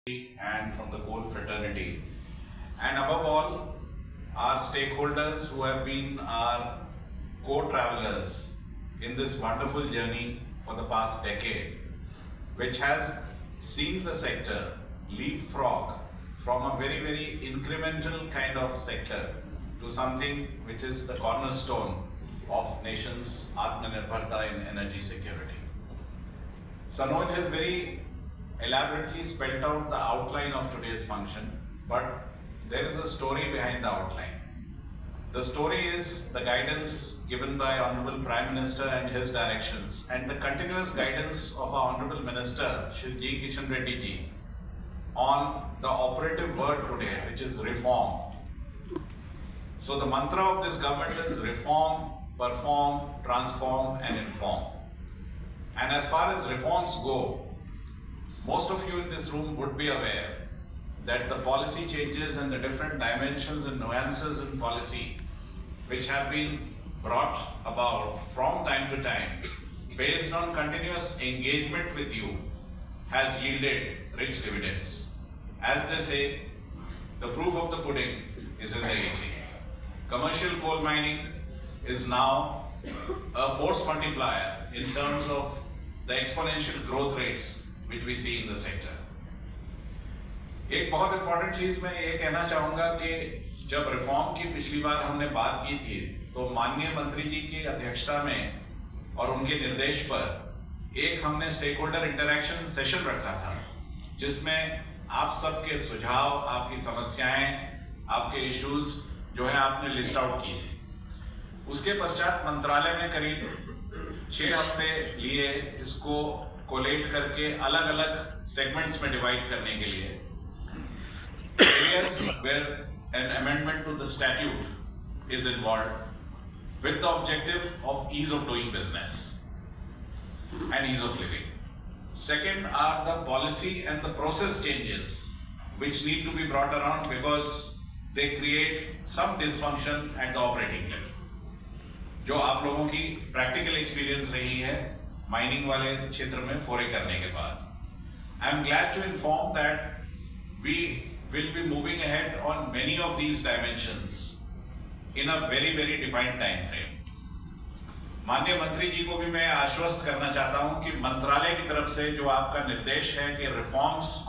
and from the coal fraternity, and above all, our stakeholders who have been our co-travelers in this wonderful journey for the past decade, which has seen the sector leapfrog from a very, very incremental kind of sector to something which is the cornerstone of nation's Atmanirbharta in energy security. Sanoj has very elaborately spelled out the outline of today's function, but there is a story behind the outline. The story is the guidance given by Honorable Prime Minister and his directions, and the continuous guidance of our Honorable Minister, Shri G. Kishan Reddy ji, on the operative word today, which is reform. So the mantra of this government is reform, perform, transform and inform. And as far as reforms go, most of you in this room would be aware that the policy changes and the different dimensions and nuances in policy which have been brought about from time to time based on continuous engagement with you has yielded rich dividends. As they say, the proof of the pudding is in the eating. Commercial coal mining is now a force multiplier in terms of the exponential growth rates which we see in the sector. एक बहुत important चीज मैं ये कहना चाहूँगा कि जब reform की पिछली बार हमने बात की थी तो माननीय मंत्री जी की अध्यक्षता में और उनके निर्देश पर एक हमने स्टेक होल्डर इंटरैक्शन सेशन रखा था जिसमें आप सबके सुझाव, आपकी समस्याएं, आपके इश्यूज जो है आपने लिस्ट आउट की थी। उसके पश्चात मंत्रालय ने करीब 6 हफ्ते लिए इसको कोलेट करके अलग अलग सेगमेंट्स में डिवाइड करने के लिए areas where an amendment to the statute is involved with the objective of ease of doing business and ease of living. Second are the policy and the process changes which need to be brought around because they create some dysfunction at the operating level. जो आप लोगों की practical experience रही है mining वाले क्षेत्र में फोरे करने के बाद, I am glad to inform that we will be moving ahead on many of these dimensions in a very, very defined time frame. माननीय मंत्री जी को भी मैं आश्वस्त करना चाहता हूं कि मंत्रालय की तरफ से जो आपका निर्देश है कि रिफॉर्म्स को